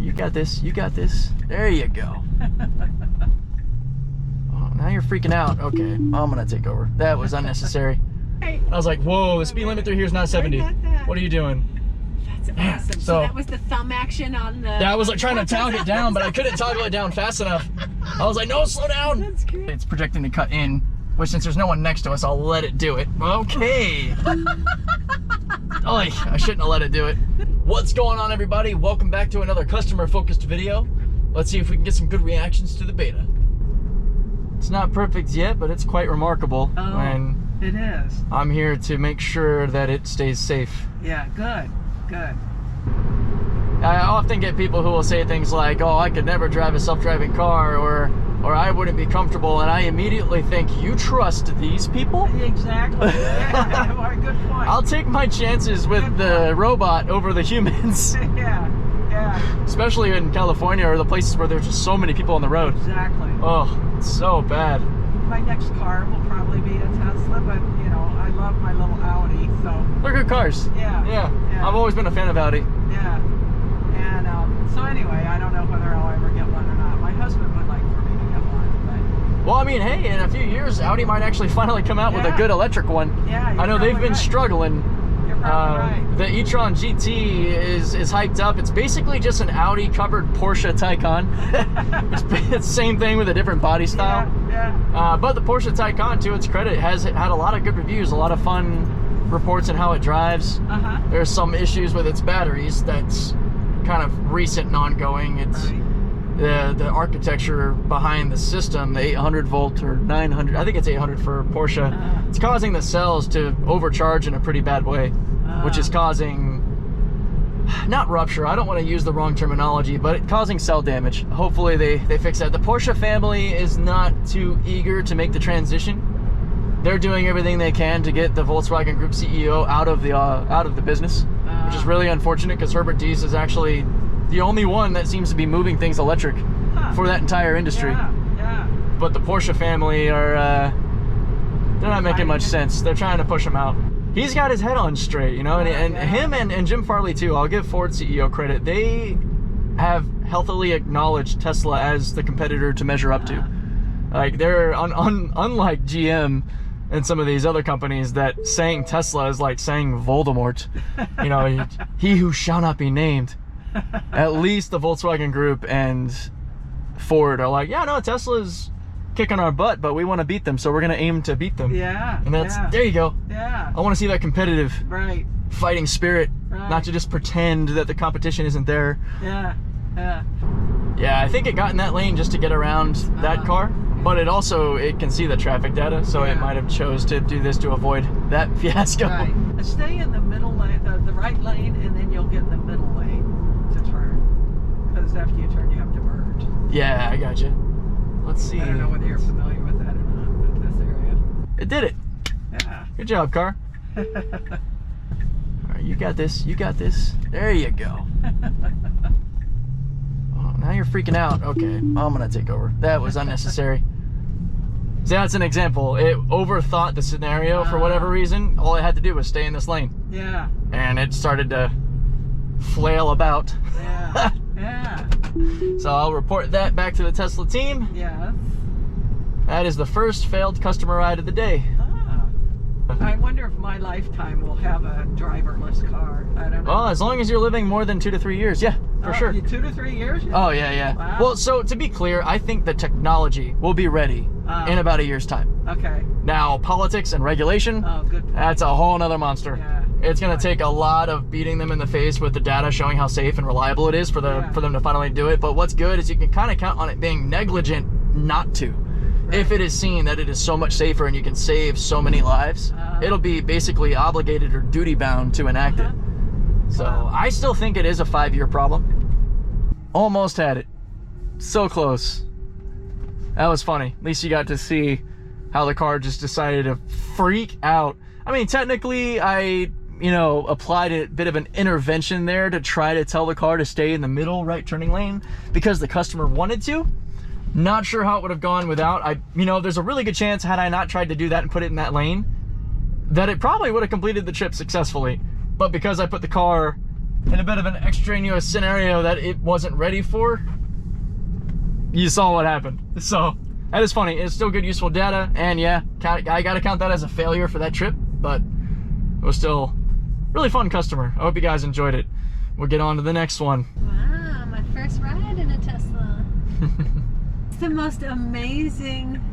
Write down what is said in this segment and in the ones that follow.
You got this. You got this. There you go. Oh, now you're freaking out. Okay, I'm gonna take over. That was unnecessary. I was like, whoa, the speed limit through here is not 70. What are you doing? That's awesome. So that was the thumb action on the... Yeah, I was like trying to toggle it down, but I couldn't toggle it down fast enough. I was like, no, slow down. That's great. It's projecting to cut in, which since there's no one next to us, I'll let it do it. Okay. Oy, I shouldn't have let it do it. What's going on, everybody? Welcome back to another customer-focused video. Let's see if we can get some good reactions to the beta. It's not perfect yet, but it's quite remarkable. Oh, when it is. I'm here to make sure that it stays safe. Yeah, good, good. I often get people who will say things like, oh, I could never drive a self-driving car, or I wouldn't be comfortable, and I immediately think, you trust these people? Exactly. Yeah, well, good point. I'll take my chances with the robot over the humans. Yeah, yeah. Especially in California, or the places where there's just so many people on the road. Exactly. Oh, it's so bad. My next car will probably be a Tesla, but, you know, I love my little Audi, so... They're good cars. Yeah. Yeah. I've always been a fan of Audi. Yeah. And, so anyway, I don't know whether I'll ever get one or not. My husband would like for me to get one, Well, I mean, hey, in a few years, Audi might actually finally come out with a good electric one. Yeah, I know they've been struggling. You're probably right. The e-tron GT is hyped up. It's basically just an Audi-covered Porsche Taycan. It's the same thing with a different body style. Yeah. But the Porsche Taycan, to its credit, has had a lot of good reviews, a lot of fun reports on how it drives. There's some issues with its batteries that's kind of recent and ongoing. It's the architecture behind the system, the 800 volt or 900, I think it's 800 for Porsche. It's causing the cells to overcharge in a pretty bad way, which is causing, not rupture, I don't want to use the wrong terminology, but it's causing cell damage. Hopefully they fix that. The Porsche family is not too eager to make the transition. They're doing everything they can to get the Volkswagen Group CEO out of the business, which is really unfortunate because Herbert Diess is actually the only one that seems to be moving things electric for that entire industry. Yeah. But the Porsche family are, they're not making much sense. They're trying to push him out. He's got his head on straight, you know, and him and Jim Farley too. I'll give Ford CEO credit. They have healthily acknowledged Tesla as the competitor to measure up to. Like they're unlike GM and some of these other companies that saying Tesla is like saying Voldemort. You know, he who shall not be named. At least the Volkswagen Group and Ford are like, yeah, no, Tesla's kicking our butt, but we want to beat them, so we're going to aim to beat them. Yeah. And that's, there you go. Yeah. I want to see that competitive fighting spirit, Right. not to just pretend that the competition isn't there. Yeah. Yeah. Yeah, I think it got in that lane just to get around that car, but it can see the traffic data, so it might have chose to do this to avoid that fiasco. Right. Stay in the middle lane, the right lane, and then you'll get the middle lane to turn. Because after you turn, you have to merge. Yeah, I got you. Let's see. I don't know whether you're familiar with that or not, but this area. It did it. Yeah. Good job, car. All right, you got this. You got this. There you go. Oh, now you're freaking out. Okay, I'm gonna take over. That was unnecessary. See, that's an example. It overthought the scenario for whatever reason. All it had to do was stay in this lane. Yeah. And it started to flail about. Yeah. Yeah. So I'll report that back to the Tesla team. Yes. That is the first failed customer ride of the day. I wonder if my lifetime will have a driverless car. I don't know. Well, as long as you're living more than 2 to 3 years, yeah, for sure. 2 to 3 years? Oh, yeah. Wow. Well, so to be clear, I think the technology will be ready in about a year's time. Okay. Now, politics and regulation, good point. that's a whole nother monster. Yeah. It's going to take a lot of beating them in the face with the data showing how safe and reliable it is for them to finally do it. But what's good is you can kind of count on it being negligent not to. If it is seen that it is so much safer and you can save so many lives, it'll be basically obligated or duty bound to enact it. So I still think it is a 5-year problem. Almost had it. So close. That was funny. At least you got to see how the car just decided to freak out. I mean, technically I, applied a bit of an intervention there to try to tell the car to stay in the middle right turning lane because the customer wanted to. Not sure how it would have gone without. There's a really good chance had I not tried to do that and put it in that lane, that it probably would have completed the trip successfully. But because I put the car in a bit of an extraneous scenario that it wasn't ready for, you saw what happened. So that is funny. It's still good, useful data. And yeah, I gotta count that as a failure for that trip, but it was still really fun customer. I hope you guys enjoyed it. We'll get on to the next one. Wow, my first ride in a Tesla. It's the most amazing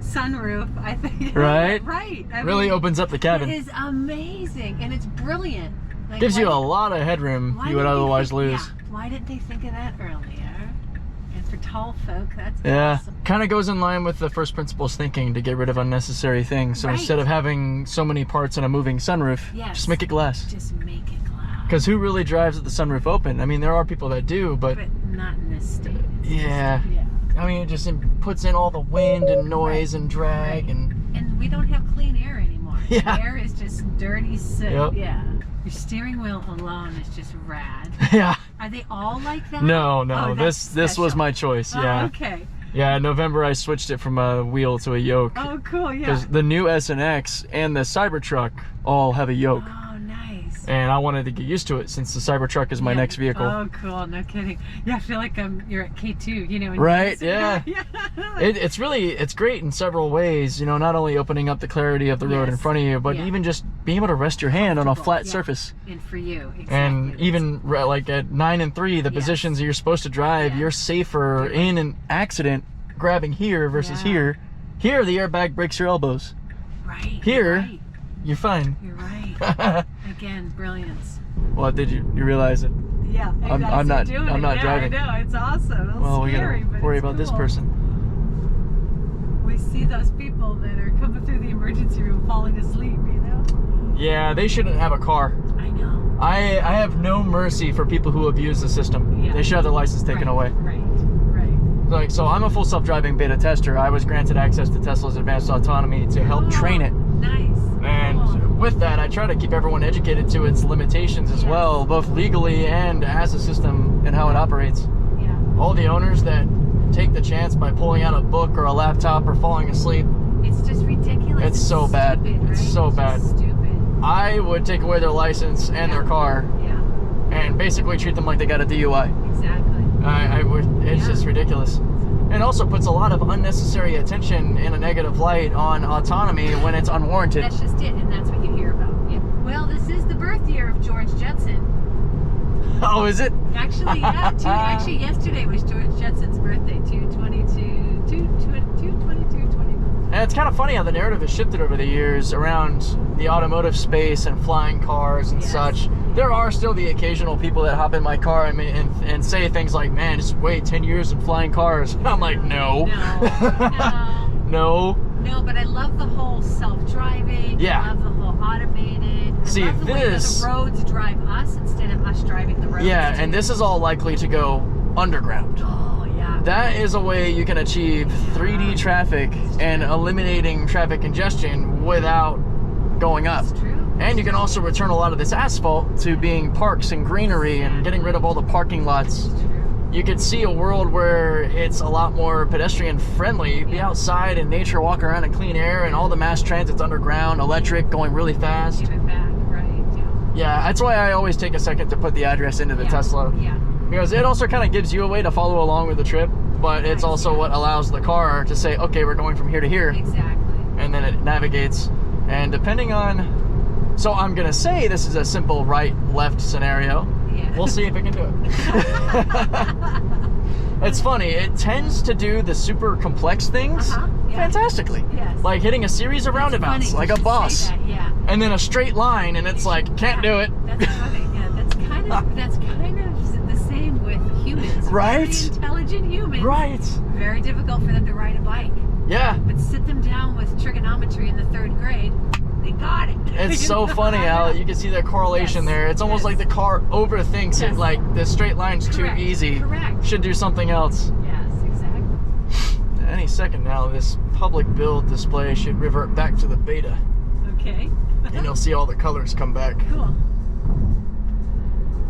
sunroof, I think. Right? Right. I really mean, opens up the cabin. It is amazing, and it's brilliant. Like, Gives you a lot of headroom you would otherwise lose. Yeah. Why didn't they think of that earlier? And for tall folk, that's awesome. Kind of goes in line with the first principles thinking to get rid of unnecessary things. So instead of having so many parts in a moving sunroof, just make it glass. Just make it glass. Because who really drives with the sunroof open? I mean, there are people that do, but not in this state. Yeah. I mean, it just puts in all the wind and noise and drag and we don't have clean air anymore. Yeah. Air is just dirty soot. Yep. Yeah. Your steering wheel alone is just rad. Yeah. Are they all like that? No. Oh, this was my choice. Yeah. Oh, okay. Yeah, in November I switched it from a wheel to a yoke. Oh, cool. Yeah. Because the new S and X and the Cybertruck all have a yoke. Oh, nice. And I wanted to get used to it since the Cybertruck is my next vehicle. Oh, cool. No kidding. Yeah, I feel like you're at K2, you know. Right, yeah. Yeah. It's great in several ways, you know, not only opening up the clarity of the road in front of you, but even just being able to rest your hand on a flat surface. And for you, exactly. And even like at 9 and 3, the positions that you're supposed to drive, you're safer in an accident grabbing here versus here. Here, the airbag breaks your elbows. Right. Here, you're fine. You're right. Again, brilliance. Well, did you realize it? Yeah, I'm not driving. I know, it's awesome. Well, we scary, gotta worry about this person. We see those people that are coming through the emergency room falling asleep, you know? Yeah, they shouldn't have a car. I know. I have no mercy for people who abuse the system. Yeah. They should have their license taken away. Right. Like, so I'm a full self-driving beta tester. I was granted access to Tesla's advanced autonomy to help train it. Nice. And with that, I try to keep everyone educated to its limitations as well, both legally and as a system and how it operates. Yeah. All the owners that take the chance by pulling out a book or a laptop or falling asleep. It's just ridiculous. It's so bad. Stupid, it's right? so bad. Stupid. I would take away their license and their car and basically treat them like they got a DUI. Exactly. I would. It's just ridiculous. It also puts a lot of unnecessary attention in a negative light on autonomy when it's unwarranted. That's just it, and that's what you hear about. Yeah. Well, this is the birth year of George Jetson. Oh, is it? Actually, yeah. Actually, yesterday was George Jetson's birthday. 2/22/20. And it's kind of funny how the narrative has shifted over the years around the automotive space and flying cars and such. There are still the occasional people that hop in my car and say things like, man, just wait 10 years in flying cars. I'm like, no. No, but I love the whole self-driving. Yeah. I love the whole automated. I See, love the way that this... the roads drive us instead of us driving the roads. Yeah, and this is all likely to go underground. Oh, yeah. That is a way you can achieve 3D traffic and eliminating traffic congestion without going up. That's true. And you can also return a lot of this asphalt to being parks and greenery and getting rid of all the parking lots. You could see a world where it's a lot more pedestrian friendly. Be outside in nature, walk around in clean air, and all the mass transit's underground, electric, going really fast. Give it back, right? Yeah, that's why I always take a second to put the address into the Tesla. Yeah. Because it also kind of gives you a way to follow along with the trip, but it's also what allows the car to say, okay, we're going from here to here. Exactly. And then it navigates. And depending on... So I'm going to say this is a simple right-left scenario. Yeah. We'll see if it can do it. It's funny. It tends to do the super complex things fantastically. Yes. Like hitting a series of roundabouts, like a boss. And then a straight line, and it's like, can't do it. That's funny. Yeah, that's kind of the same with humans. Right? Very intelligent humans. Right. Very difficult for them to ride a bike. Yeah. But sit them down with trigonometry in the 3rd grade. They got it. It's so funny how you can see that correlation there. It's almost like the car overthinks it, like the straight line's too easy. Correct. Should do something else. Yes, exactly. Any second now, this public build display should revert back to the beta. Okay. And you'll see all the colors come back. Cool.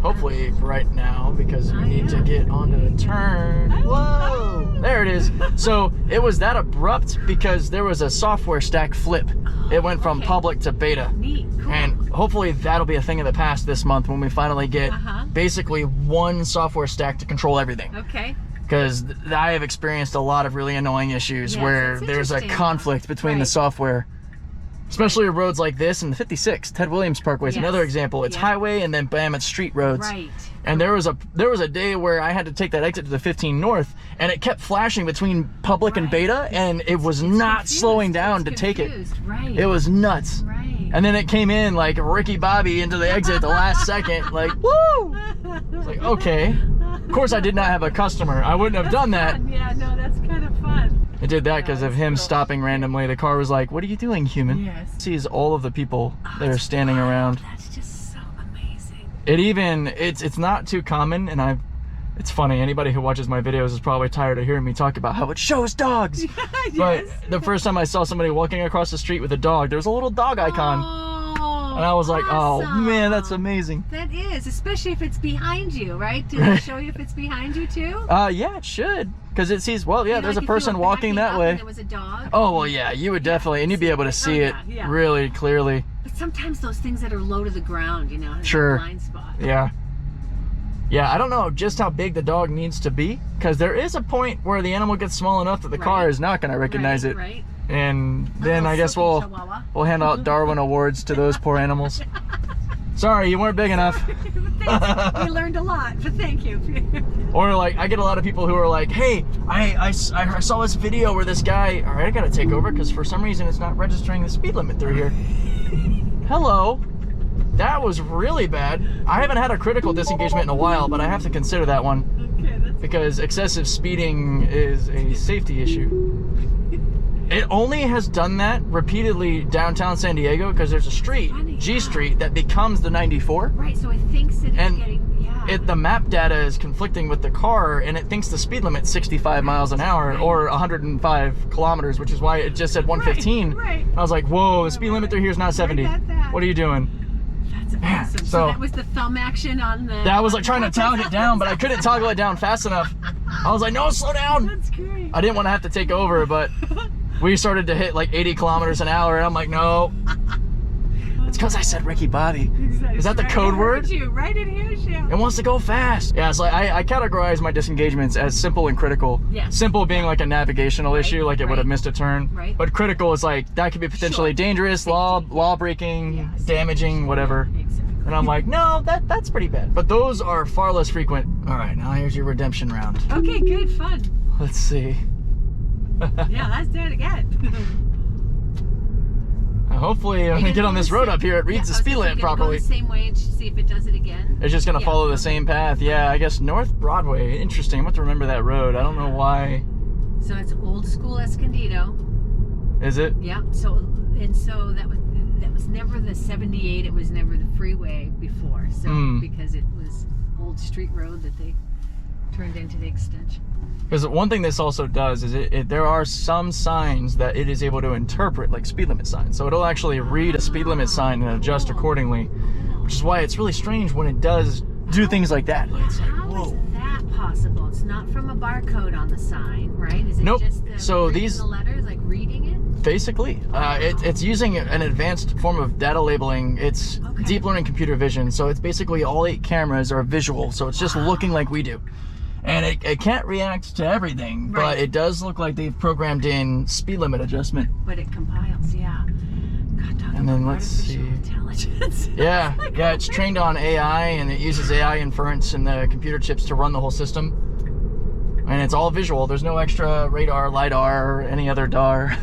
Hopefully right now, because we need to get onto the turn. Whoa! There it is. So it was that abrupt because there was a software stack flip. It went from public to beta. Neat. Cool. And hopefully that'll be a thing of the past this month when we finally get basically one software stack to control everything. Okay. Because I have experienced a lot of really annoying issues where there's a conflict between the software. Especially roads like this and the 56. Ted Williams Parkway is another example. It's highway and then bam, it's street roads. Right. And there was a day where I had to take that exit to the 15 North, and it kept flashing between public and beta, and it was not slowing down to take it. Right. It was nuts. Right. And then it came in like Ricky Bobby into the exit the last second, like, woo! It's like, okay. Of course I did not have a customer. I wouldn't have done that. Fun. Yeah, no, that's kind of fun. It did that because of him stopping randomly. The car was like, what are you doing, human? Yes. Sees all of the people that are standing around. That's just so amazing. It's not too common, and it's funny, anybody who watches my videos is probably tired of hearing me talk about how it shows dogs. But the first time I saw somebody walking across the street with a dog, there was a little dog icon. And I was like, oh man, that's amazing. That is, especially if it's behind you, right? Does it show you if it's behind you too? Yeah, it should. Because it sees, well, yeah, there's a person walking that way. And there was a dog. Oh, well, yeah, you would definitely, and you'd be able to see it really clearly. But sometimes those things that are low to the ground, you know, have a blind spot. Yeah. Yeah, I don't know just how big the dog needs to be, because there is a point where the animal gets small enough that the car is not going to recognize it. Right. And then I guess we'll hand out Darwin awards to those poor animals. Sorry, you weren't big enough. We learned a lot, but thank you. Or like, I get a lot of people who are like, hey, I saw this video where this guy, all right, I gotta take over because for some reason it's not registering the speed limit through here. Hello. That was really bad. I haven't had a critical disengagement in a while, but I have to consider that one. Okay, that's because excessive speeding is a safety issue. It only has done that repeatedly downtown San Diego because there's a street, G Street, that becomes the 94. Right, so it thinks it's getting, the map data is conflicting with the car, and it thinks the speed limit's 65 miles an hour or 105 kilometers, which is why it just said 115. Right. I was like, whoa, the speed limit through here is not 70. What are you doing? That's awesome. So that was the thumb action on the... That was like trying to toggle it down, but I couldn't toggle it down fast enough. I was like, no, slow down. That's great. I didn't want to have to take over, but we started to hit like 80 kilometers an hour, and I'm like, no. It's because I said Ricky Bobby. Exactly. Is that the code word? Right in here, you. It wants to go fast. Yeah, so I categorize my disengagements as simple and critical. Yes. Simple being like a navigational issue, like it would have missed a turn. Right. But critical is like, that could be potentially dangerous, law breaking, damaging, whatever. Exactly. And I'm like, no, that's pretty bad. But those are far less frequent. All right, now here's your redemption round. Okay, good, fun. Let's see. Yeah, let's do it again. Hopefully, when we get on this road up here, it reads the speed limit properly. Go the same way and see if it does it again. It's just gonna follow the same path. Yeah, I guess North Broadway. Interesting. I'm going to remember that road. I don't know why. So it's old school Escondido. Is it? Yeah. So that was never the 78. It was never the freeway before. So because it was old street road that they turned into the extension. Because one thing this also does is there are some signs that it is able to interpret, like speed limit signs. So it'll actually read a speed limit sign and adjust accordingly, which is why it's really strange when it does do things like that. Yeah, It's like, how whoa. is that possible? It's not from a barcode on the sign, right? Is it Nope. just the, So these the letters, like reading it? Basically, it's using an advanced form of data labeling. It's deep learning computer vision. So it's basically all 8 cameras are visual. So it's just looking like we do. And it can't react to everything, but it does look like they've programmed in speed limit adjustment. But it compiles, yeah. God, And then let's see. Intelligence. Yeah, it's trained on AI, and it uses AI inference in the computer chips to run the whole system. And it's all visual. There's no extra radar, LiDAR, or any other DAR.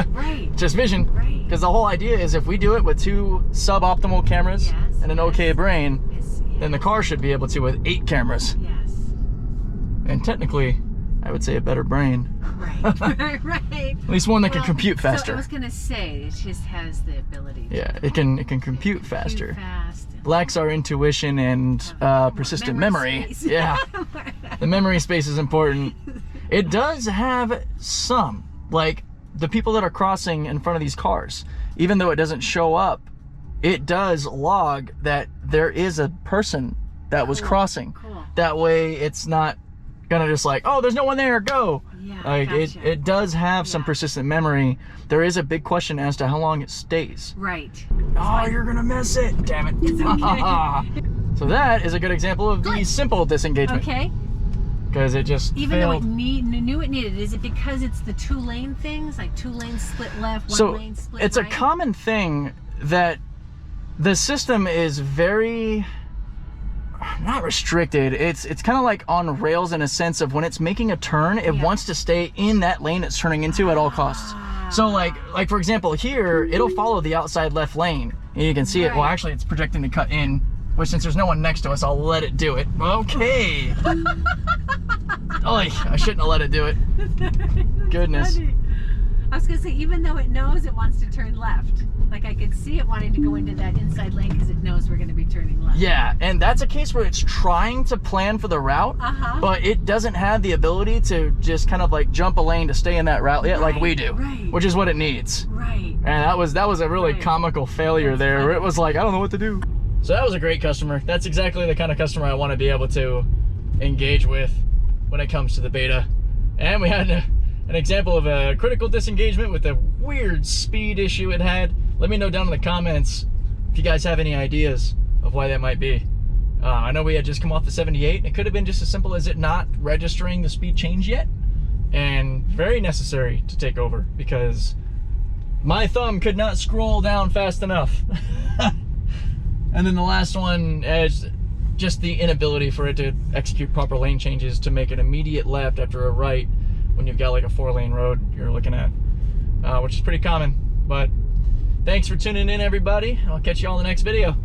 Right. Just vision. Right. Because the whole idea is if we do it with 2 suboptimal cameras and an okay brain, then the car should be able to with 8 cameras. Yes. And technically, I would say a better brain. Right. Right. At least one that can compute faster. So I was gonna say it just has the ability. Yeah, it can compute faster. Fast. Lacks our intuition and persistent memory. Space. Yeah, the memory space is important. It does have some, like the people that are crossing in front of these cars, even though it doesn't show up, it does log that there is a person that was crossing. Cool. That way it's not gonna just like, oh, there's no one there, go. Yeah, Like gotcha. it does have some persistent memory. There is a big question as to how long it stays. Right. Oh, you're gonna miss it. Damn it. It's okay. So that is a good example of the simple disengagement. Okay. Because it just Even failed. though it knew it needed, is it because it's the 2-lane things, like 2 lanes split left, 1 So lane split it's right? a common thing that the system is very not restricted. It's kind of like on rails in a sense of when it's making a turn, it wants to stay in that lane it's turning into at all costs. So like for example here, it'll follow the outside left lane, and you can see it. Well, actually, it's projecting to cut in. Which, since there's no one next to us, I'll let it do it. Okay. Oy, I shouldn't have let it do it. Goodness. Funny. I was gonna say, even though it knows it wants to turn left, like I could see it wanting to go into that inside lane because it knows we're gonna be turning left. Yeah, and that's a case where it's trying to plan for the route, but it doesn't have the ability to just kind of like jump a lane to stay in that route yet, like we do, which is what it needs. Right. And that was a really comical failure there. Where it was like, I don't know what to do. So that was a great customer. That's exactly the kind of customer I want to be able to engage with when it comes to the beta. And we had an example of a critical disengagement with a weird speed issue it had. Let me know down in the comments if you guys have any ideas of why that might be. I know we had just come off the 78. And it could have been just as simple as it not registering the speed change yet. And very necessary to take over because my thumb could not scroll down fast enough. And then the last one is just the inability for it to execute proper lane changes to make an immediate left after a right when you've got like a 4-lane road you're looking at, which is pretty common. But thanks for tuning in, everybody. I'll catch you all in the next video.